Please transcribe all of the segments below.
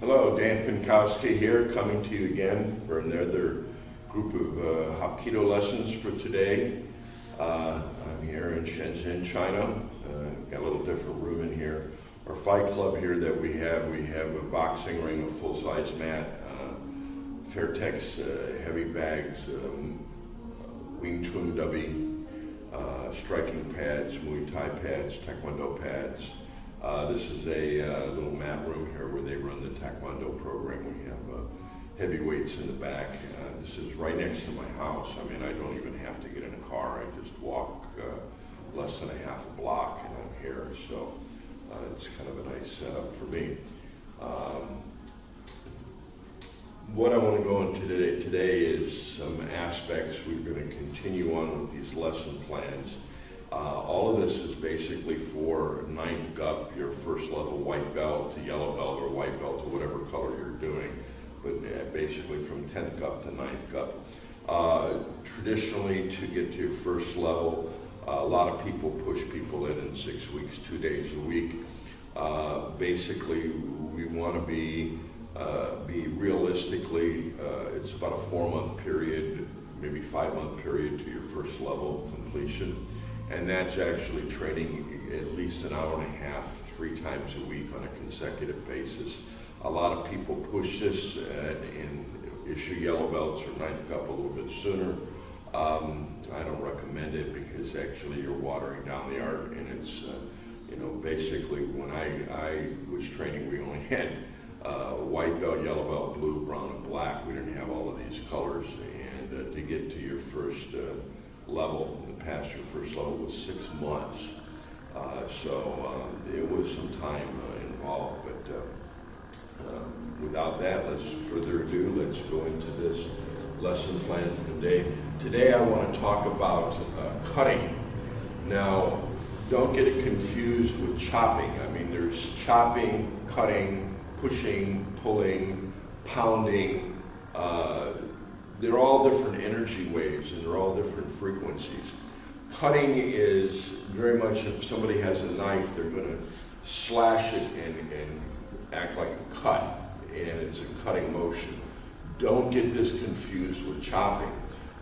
Hello, Dan Pinkowski here, coming to you again for another group of Hapkido lessons for today. I'm here in Shenzhen, China. Got a little different room in here. Our fight club here that we have a boxing ring, a full-size mat, Fairtex heavy bags, Wing Chun dubbing, striking pads, Muay Thai pads, Taekwondo pads. This is a little mat room here where they run the Taekwondo program. We have heavy weights in the back. This is right next to my house. I mean, I don't even have to get in a car. I just walk less than a half a block and I'm here. So it's kind of a nice setup for me. What I want to go into today is some aspects. We're going to continue on with these lesson plans. All of this is basically for 9th GUP, your first level white belt to yellow belt or white belt to whatever color you're doing, but basically from 10th GUP to 9th GUP. Traditionally, to get to your first level, a lot of people push people in 6 weeks, 2 days a week. Basically, we want to be realistically, it's about a 4-month period, maybe 5-month period to your first level completion. And that's actually training at least an hour and a half, 3 times a week on a consecutive basis. A lot of people push this and issue yellow belts or 9th GUP a little bit sooner. I don't recommend it because actually you're watering down the art, and it's, basically when I was training, we only had white belt, yellow belt, blue, brown, and black. We didn't have all of these colors, and to get to your first level, past your first level, was 6 months. So it was some time involved, but without that, let's further ado, let's go into this lesson plan for today. Today I want to talk about cutting. Now, don't get it confused with chopping. I mean, there's chopping, cutting, pushing, pulling, pounding. They're all different energy waves and they're all different frequencies. Cutting is very much, if somebody has a knife, they're going to slash it and act like a cut, and it's a cutting motion. Don't get this confused with chopping.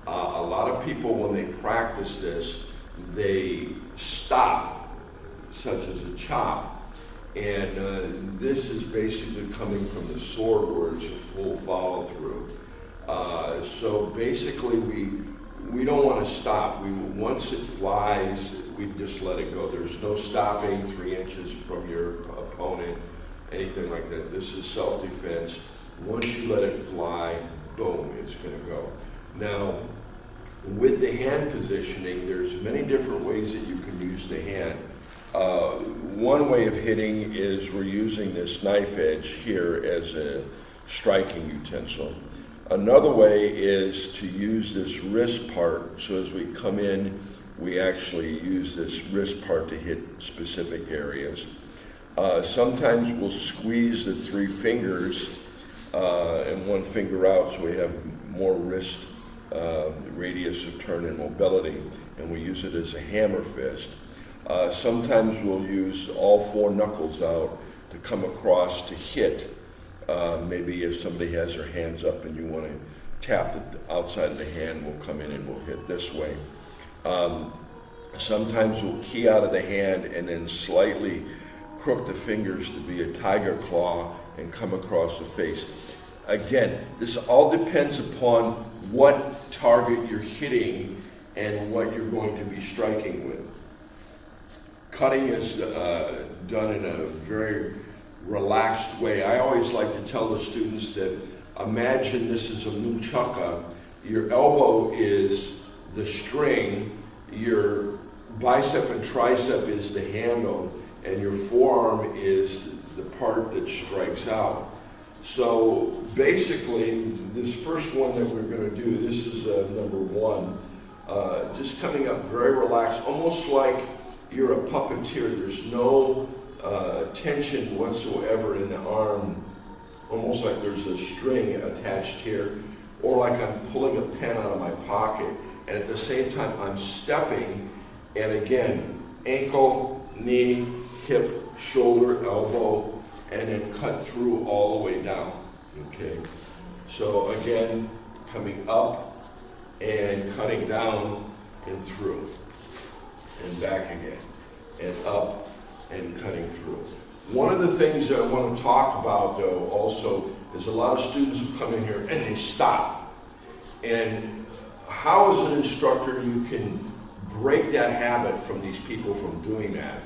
A lot of people, when they practice this, they stop, such as a chop, and this is basically coming from the sword where it's a full follow through. So basically we don't want to stop. Once it flies, we just let it go. There's no stopping 3 inches from your opponent, anything like that. This is self-defense. Once you let it fly, boom, it's going to go. Now, with the hand positioning, there's many different ways that you can use the hand. One way of hitting is we're using this knife edge here as a striking utensil. Another way is to use this wrist part. So as we come in, we actually use this wrist part to hit specific areas. Sometimes we'll squeeze the 3 fingers and 1 finger out so we have more wrist radius of turn and mobility, and we use it as a hammer fist. Sometimes we'll use all 4 knuckles out to come across to hit. Maybe if somebody has their hands up and you want to tap the outside of the hand, we'll come in and we'll hit this way. Sometimes we'll key out of the hand and then slightly crook the fingers to be a tiger claw and come across the face. Again, this all depends upon what target you're hitting and what you're going to be striking with. Cutting is done in a very relaxed way. I always like to tell the students that imagine this is a nunchaka. Your elbow is the string, your bicep and tricep is the handle, and your forearm is the part that strikes out. So basically, this first one that we're going to do, this is number 1. Just coming up very relaxed, almost like you're a puppeteer. There's no tension whatsoever in the arm, almost like there's a string attached here, or like I'm pulling a pen out of my pocket, and at the same time I'm stepping, and again, ankle, knee, hip, shoulder, elbow, and then cut through all the way down, okay? So again, coming up and cutting down and through, and back again, and up and cutting through. One of the things that I want to talk about, though, also, is a lot of students who come in here and they stop. And how, as an instructor, you can break that habit from these people from doing that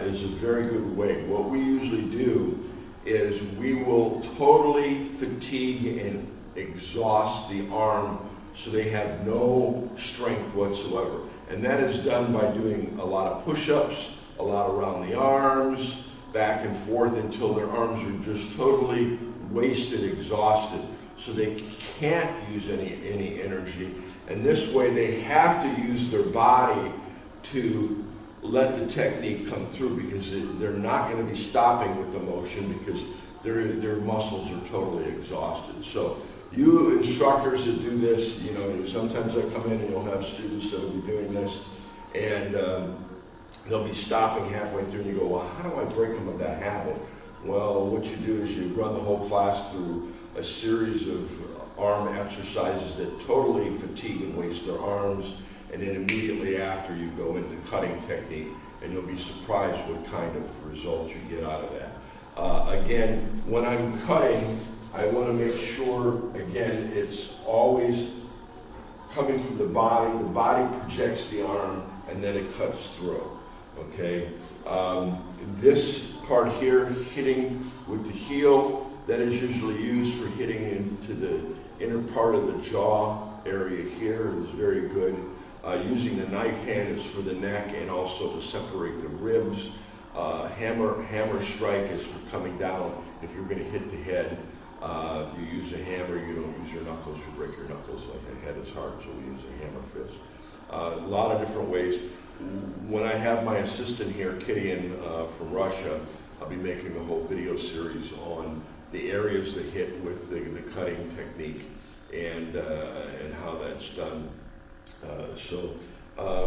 is a very good way. What we usually do is we will totally fatigue and exhaust the arm so they have no strength whatsoever. And that is done by doing a lot of push-ups, a lot around the arms, back and forth until their arms are just totally wasted, exhausted, so they can't use any energy. And this way they have to use their body to let the technique come through, because they're not going to be stopping with the motion because their muscles are totally exhausted. So you instructors that do this, you know, sometimes I come in and you'll have students that will be doing this, and they'll be stopping halfway through, and you go, well, how do I break them of that habit? Well, what you do is you run the whole class through a series of arm exercises that totally fatigue and waste their arms, and then immediately after you go into cutting technique, and you'll be surprised what kind of results you get out of that. Again, when I'm cutting, I want to make sure, again, it's always coming from the body projects the arm, and then it cuts through, okay? This part here, hitting with the heel, that is usually used for hitting into the inner part of the jaw area here, is very good. Using the knife hand is for the neck and also to separate the ribs. Hammer strike is for coming down. If you're going to hit the head, you use a hammer. You don't use your knuckles. You break your knuckles. Like the head is hard, so we use a hammer fist. A lot of different ways. When I have my assistant here, Kitty, from Russia, I'll be making a whole video series on the areas that hit with the cutting technique and how that's done.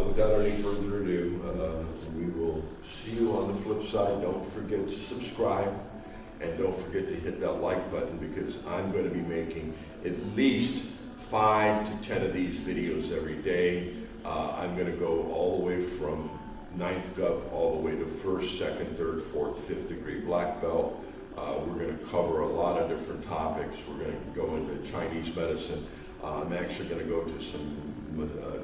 Without any further ado, we will see you on the flip side. Don't forget to subscribe, and don't forget to hit that like button, because I'm going to be making at least 5 to 10 of these videos every day. I'm going to go all the way from 9th GUP all the way to 1st, 2nd, 3rd, 4th, 5th degree black belt. We're going to cover a lot of different topics. We're going to go into Chinese medicine. I'm actually going to go to some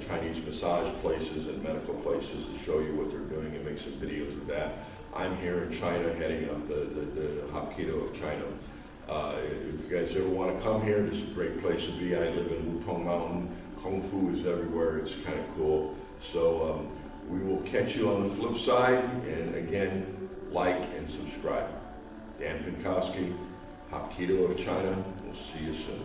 Chinese massage places and medical places to show you what they're doing and make some videos of that. I'm here in China heading up the Hapkido of China. If you guys ever want to come here, this is a great place to be. I live in Wutong Mountain. Kung Fu is everywhere. It's kind of cool. So we will catch you on the flip side. And again, like and subscribe. Dan Pinkowski, Hapkido of China. We'll see you soon.